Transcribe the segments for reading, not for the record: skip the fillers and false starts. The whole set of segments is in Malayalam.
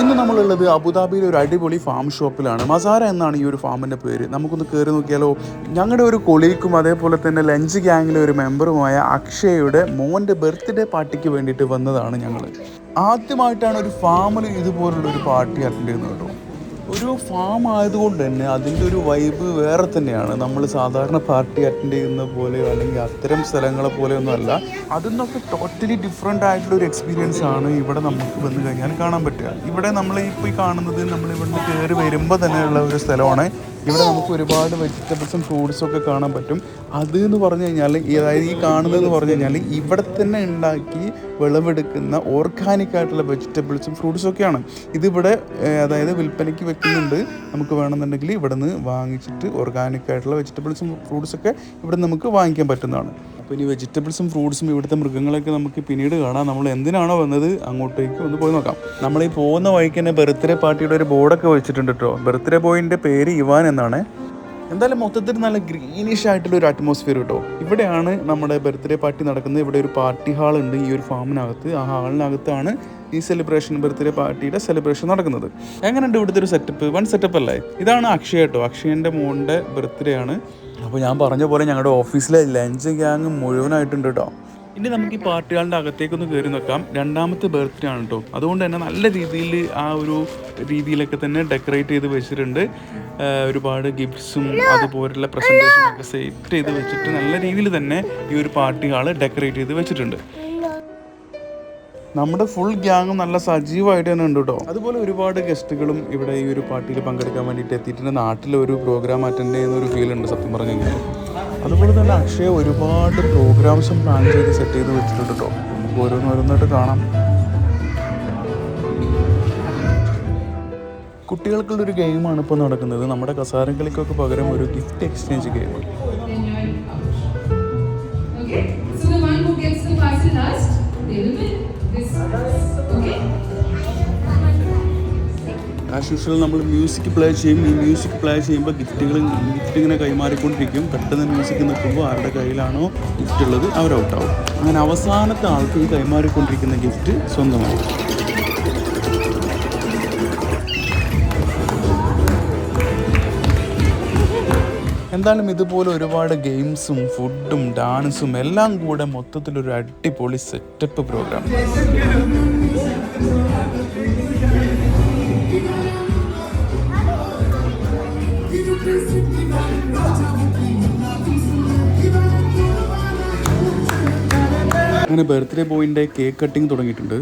ഇന്ന് നമ്മളുള്ളത് അബുദാബിയിലെ ഒരു അടിപൊളി ഫാം ഷോപ്പിലാണ്. മസാര എന്നാണ് ഈ ഒരു ഫാമിൻ്റെ പേര്. നമുക്കൊന്ന് കയറി നോക്കിയാലോ. ഞങ്ങളുടെ ഒരു കൊളീഗും അതേപോലെ തന്നെ ലഞ്ച് ഗ്യാങ്ങിലെ ഒരു മെമ്പറുമായ അക്ഷയയുടെ മോൻ്റെ ബർത്ത്ഡേ പാർട്ടിക്ക് വേണ്ടിയിട്ട് വന്നതാണ് ഞങ്ങൾ. ആദ്യമായിട്ടാണ് ഒരു ഫാമിൽ ഇതുപോലുള്ളൊരു പാർട്ടി അറ്റൻഡ് ചെയ്യുന്നത് കേട്ടോ. ഒരു ഫാം ആയതുകൊണ്ട് തന്നെ അതിൻ്റെ ഒരു വൈബ് വേറെ തന്നെയാണ്. നമ്മൾ സാധാരണ പാർട്ടി അറ്റൻഡ് ചെയ്യുന്ന പോലെയോ അല്ലെങ്കിൽ അത്തരം സ്ഥലങ്ങളെ പോലെയൊന്നും അല്ല. അതിൽ നിന്നൊക്കെ ടോട്ടലി ഡിഫറെൻ്റ് ആയിട്ടുള്ളൊരു എക്സ്പീരിയൻസ് ആണ് ഇവിടെ നമുക്ക് വന്നു കഴിഞ്ഞാൽ കാണാൻ പറ്റുക. ഇവിടെ നമ്മൾ ഇപ്പോൾ ഈ കാണുന്നത് നമ്മൾ ഇവിടുന്ന് കയറി വരുമ്പോൾ തന്നെയുള്ള ഒരു സ്ഥലമാണ്. ഇവിടെ നമുക്ക് ഒരുപാട് വെജിറ്റബിൾസും ഫ്രൂട്ട്സും ഒക്കെ കാണാൻ പറ്റും. അത് എന്ന് പറഞ്ഞു കഴിഞ്ഞാൽ അതായത് ഈ കാണുന്നതെന്ന് പറഞ്ഞു കഴിഞ്ഞാൽ ഇവിടെ തന്നെ ഉണ്ടാക്കി വിളവെടുക്കുന്ന ഓർഗാനിക് ആയിട്ടുള്ള വെജിറ്റബിൾസും ഫ്രൂട്ട്സും ഒക്കെയാണ്. ഇതിവിടെ അതായത് വിൽപ്പനയ്ക്ക് വെക്കുന്നുണ്ട്. നമുക്ക് വേണമെന്നുണ്ടെങ്കിൽ ഇവിടെ നിന്ന് വാങ്ങിച്ചിട്ട് ഓർഗാനിക് ആയിട്ടുള്ള വെജിറ്റബിൾസും ഫ്രൂട്ട്സൊക്കെ ഇവിടെ നമുക്ക് വാങ്ങിക്കാൻ പറ്റുന്നതാണ്. അപ്പോൾ ഇനി വെജിറ്റബിൾസും ഫ്രൂട്ട്സും ഇവിടുത്തെ മൃഗങ്ങളൊക്കെ നമുക്ക് പിന്നീട് കാണാം. നമ്മൾ എന്തിനാണോ വന്നത് അങ്ങോട്ടേക്ക് ഒന്ന് പോയി നോക്കാം. നമ്മൾ ഈ പോകുന്ന വഴിക്ക് തന്നെ ബർത്ത്ഡേ പാർട്ടിയുടെ ഒരു ബോർഡൊക്കെ വെച്ചിട്ടുണ്ട് കേട്ടോ. ബർത്ത്ഡേ ബോയിൻ്റെ പേര് ഇവാൻ എന്നാണ്. എന്തായാലും മൊത്തത്തിൽ നല്ല ഗ്രീനിഷ് ആയിട്ടുള്ള ഒരു അറ്റ്മോസ്ഫിയർ കേട്ടോ. ഇവിടെയാണ് നമ്മുടെ ബർത്ത്ഡേ പാർട്ടി നടക്കുന്നത്. ഇവിടെ ഒരു പാർട്ടി ഹാൾ ഉണ്ട് ഈ ഒരു ഫാമിനകത്ത്. ആ ഹാളിനകത്താണ് ഈ ബർത്ത്ഡേ പാർട്ടിയുടെ സെലിബ്രേഷൻ നടക്കുന്നത്. എങ്ങനെയുണ്ട് ഇവിടുത്തെ ഒരു സെറ്റപ്പ്? വൺ സെറ്റപ്പ് അല്ലേ? ഇതാണ് അക്ഷയ കേട്ടോ. അക്ഷയൻ്റെ മോൻ്റെ ബർത്ത്ഡേ ആണ്. അപ്പോൾ ഞാൻ പറഞ്ഞ പോലെ ഞങ്ങളുടെ ഓഫീസിലെ ലഞ്ച് ഗ്യാങ് മുഴുവനായിട്ടുണ്ട് കേട്ടോ. ഇനി നമുക്ക് ഈ പാർട്ടികളുടെ അകത്തേക്കൊന്ന് കയറി നോക്കാം. രണ്ടാമത്തെ ബർത്ത്ഡേ ആണ് കേട്ടോ. അതുകൊണ്ട് തന്നെ നല്ല രീതിയിൽ ആ ഒരു രീതിയിലൊക്കെ തന്നെ ഡെക്കറേറ്റ് ചെയ്ത് വെച്ചിട്ടുണ്ട്. ഒരുപാട് ഗിഫ്റ്റ്സും അതുപോലുള്ള പ്രസൻറ്റേഷനൊക്കെ സെറ്റ് ചെയ്ത് വെച്ചിട്ട് നല്ല രീതിയിൽ തന്നെ ഈ ഒരു പാർട്ടി ഹാള് ഡെക്കറേറ്റ് ചെയ്ത് വെച്ചിട്ടുണ്ട്. നമ്മുടെ ഫുൾ ഗ്യാങ്ങും നല്ല സജീവമായിട്ട് തന്നെ ഉണ്ട് കേട്ടോ. അതുപോലെ ഒരുപാട് ഗസ്റ്റുകളും ഇവിടെ ഈ ഒരു പാർട്ടിയിൽ പങ്കെടുക്കാൻ വേണ്ടിയിട്ട് എത്തിയിട്ടുണ്ട്. നാട്ടിലൊരു പ്രോഗ്രാം അറ്റൻഡ് ചെയ്യുന്ന ഒരു ഫീൽ ഉണ്ട് സത്യം പറഞ്ഞു കഴിഞ്ഞാൽ. അതുപോലെ തന്നെ അക്ഷയ ഒരുപാട് പ്രോഗ്രാംസും പ്ലാൻ ചെയ്ത് സെറ്റ് ചെയ്ത് വെച്ചിട്ടുണ്ട് കേട്ടോ. നമുക്ക് ഓരോന്നോരോന്നായിട്ട് കാണാം. കുട്ടികൾക്കുള്ളൊരു ഗെയിമാണ് ഇപ്പോൾ നടക്കുന്നത്. നമ്മുടെ കസാരം കളിക്കൊക്കെ പകരം ഒരു gift exchange game. As usual നമ്മൾ മ്യൂസിക് പ്ലേ ചെയ്യും. ഈ മ്യൂസിക് പ്ലേ ചെയ്യുമ്പോൾ ഗിഫ്റ്റ് ഇങ്ങനെ കൈമാറിക്കൊണ്ടിരിക്കും. പെട്ടെന്ന് മ്യൂസിക് നിൽക്കുമ്പോൾ ആരുടെ കയ്യിലാണോ ഗിഫ്റ്റ് ഉള്ളത് അവർ ഔട്ടാവും. അങ്ങനെ അവസാനത്തെ ആൾക്ക് ഈ കൈമാറിക്കൊണ്ടിരിക്കുന്ന ഗിഫ്റ്റ് സ്വന്തമാവും. എന്തായാലും ഇതുപോലെ ഒരുപാട് ഗെയിംസും ഫുഡും ഡാൻസും എല്ലാം കൂടെ മൊത്തത്തിലൊരു അടിപൊളി സെറ്റപ്പ് പ്രോഗ്രാം. അങ്ങനെ ബർത്ത്ഡേ ബോയിൻ്റെ കേക്ക് കട്ടിങ് തുടങ്ങിയിട്ടുണ്ട്.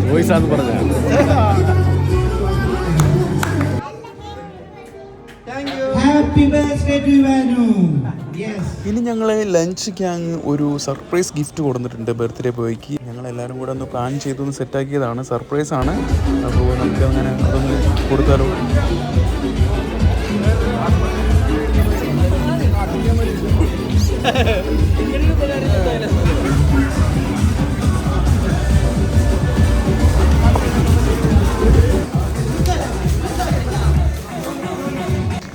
വോയിസാന്ന് പറഞ്ഞ ഇനി ഞങ്ങളെ ലഞ്ച് ഗ്യാങ് ഒരു സർപ്രൈസ് ഗിഫ്റ്റ് കൊടുത്തിട്ടുണ്ട് ബർത്ത്ഡേ ബോയ്ക്ക്. ഞങ്ങളെല്ലാവരും കൂടെ ഒന്ന് പ്ലാൻ ചെയ്തൊന്ന് സെറ്റാക്കിയതാണ്. സർപ്രൈസ് ആണ്. അപ്പോൾ നമുക്ക് അങ്ങനെ അതൊന്ന് കൊടുത്താലോ.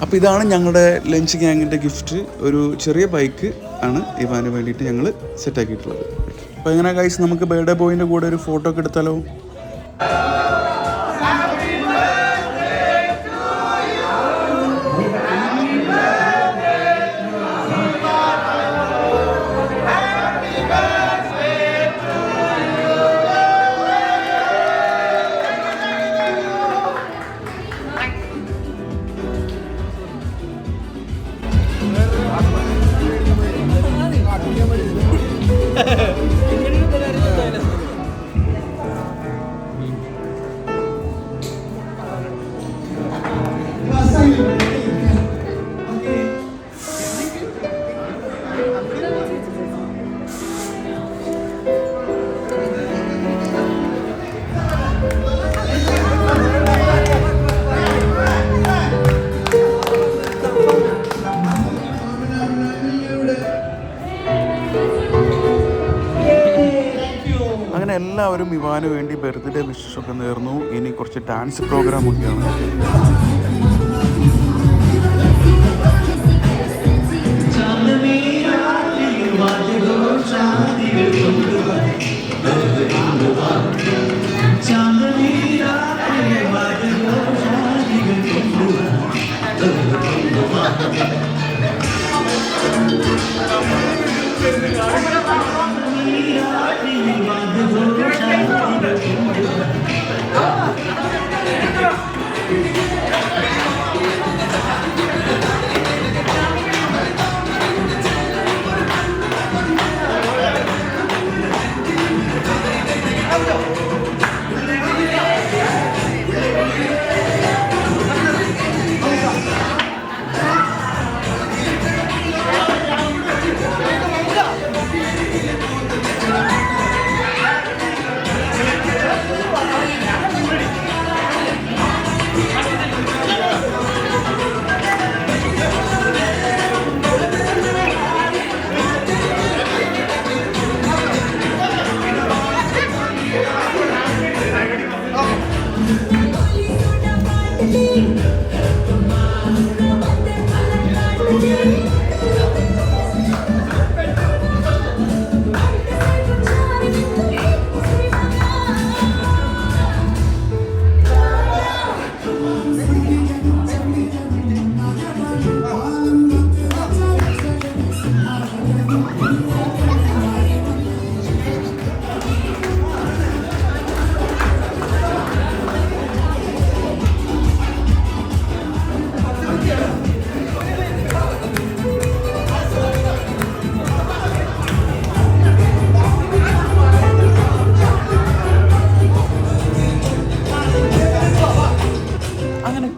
അപ്പോൾ ഇതാണ് ഞങ്ങളുടെ ലഞ്ച് ഗ്യാങ്ങിൻ്റെ ഗിഫ്റ്റ്. ഒരു ചെറിയ ബൈക്ക് ആണ് ഇവാന് വേണ്ടിയിട്ട് ഞങ്ങൾ സെറ്റാക്കിയിട്ടുള്ളത്. അപ്പോൾ എങ്ങനെ ഗൈസ്, നമുക്ക് ബർത്ത്ഡേ ബോയിൻ്റെ കൂടെ ഒരു ഫോട്ടോ ഒക്കെ എടുത്താലോ? ഇവാന് വേണ്ടി ബർത്ത്ഡേ വിഷസ് ഒക്കെ നേർന്നു. ഇനി കുറച്ച് ഡാൻസ് പ്രോഗ്രാം ഒക്കെയാണ്.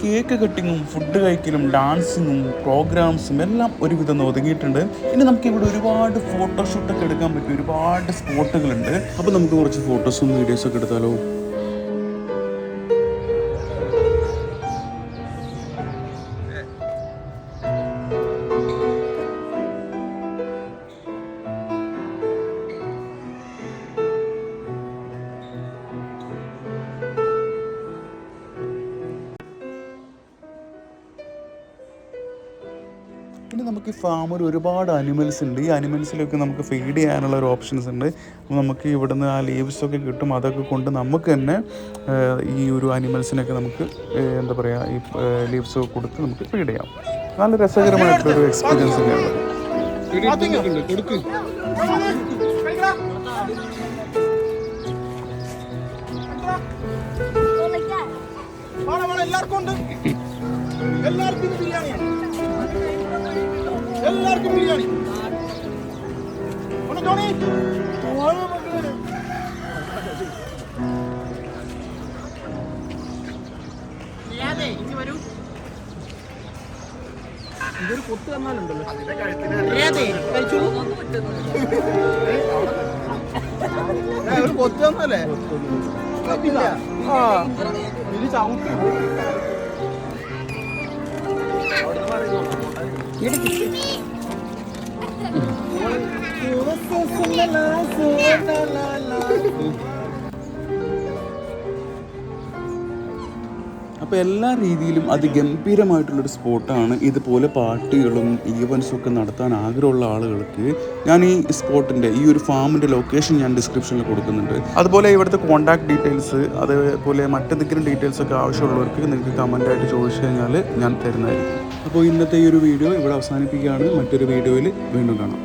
കേക്ക് കട്ടിങ്ങും ഫുഡ് കഴിക്കലും ഡാൻസിങ്ങും പ്രോഗ്രാംസും എല്ലാം ഒരുവിധം ഒതുങ്ങിയിട്ടുണ്ട്. ഇനി നമുക്ക് ഇവിടെ ഒരുപാട് ഫോട്ടോഷൂട്ടൊക്കെ എടുക്കാൻ പറ്റിയ ഒരുപാട് സ്പോട്ടുകളുണ്ട്. അപ്പോൾ നമുക്ക് കുറച്ച് ഫോട്ടോസും വീഡിയോസൊക്കെ എടുത്താലോ? പിന്നെ നമുക്ക് ഈ ഫാമിൽ ഒരുപാട് അനിമൽസ് ഉണ്ട്. ഈ അനിമൽസിലൊക്കെ നമുക്ക് ഫീഡ് ചെയ്യാനുള്ള ഒരു ഓപ്ഷൻസ് ഉണ്ട്. അപ്പോൾ നമുക്ക് ഇവിടുന്ന് ആ ലീവ്സൊക്കെ കിട്ടും. അതൊക്കെ കൊണ്ട് നമുക്ക് തന്നെ ഈ ഒരു അനിമൽസിനൊക്കെ നമുക്ക് എന്താ പറയുക, ഈ ലീവ്സ് കൊടുത്ത് നമുക്ക് ഫീഡ് ചെയ്യാം. നല്ല രസകരമായിട്ടുള്ളൊരു എക്സ്പീരിയൻസ് തന്നെയാണ്. എല്ലാവർക്കും ബിരിയാണി. ഇതൊരു കൊത്ത് തന്നാലുണ്ടല്ലോ, ഒരു കൊത്ത് തന്നല്ലേ ഇത് ചവിട്ടി അപ്പോൾ എല്ലാ രീതിയിലും അതിഗംഭീരമായിട്ടുള്ളൊരു സ്പോട്ടാണ്. ഇതുപോലെ പാർട്ടികളും ഈവൻസും ഒക്കെ നടത്താൻ ആഗ്രഹമുള്ള ആളുകൾക്ക് ഞാൻ ഈ സ്പോട്ടിൻ്റെ ഈ ഒരു ഫാമിൻ്റെ ലൊക്കേഷൻ ഞാൻ ഡിസ്ക്രിപ്ഷനിൽ കൊടുക്കുന്നുണ്ട്. അതുപോലെ ഇവിടുത്തെ കോൺടാക്ട് ഡീറ്റെയിൽസ്, അതേപോലെ മറ്റെന്തെങ്കിലും ഡീറ്റെയിൽസൊക്കെ ആവശ്യമുള്ളവർക്ക് നിങ്ങൾക്ക് കമൻറ്റായിട്ട് ചോദിച്ചു കഴിഞ്ഞാൽ ഞാൻ തരുന്നതായിരിക്കും. അപ്പോൾ ഇന്നത്തെ ഈ ഒരു വീഡിയോ ഇവിടെ അവസാനിപ്പിക്കുകയാണ്. മറ്റൊരു വീഡിയോയിൽ വീണ്ടും കാണാം.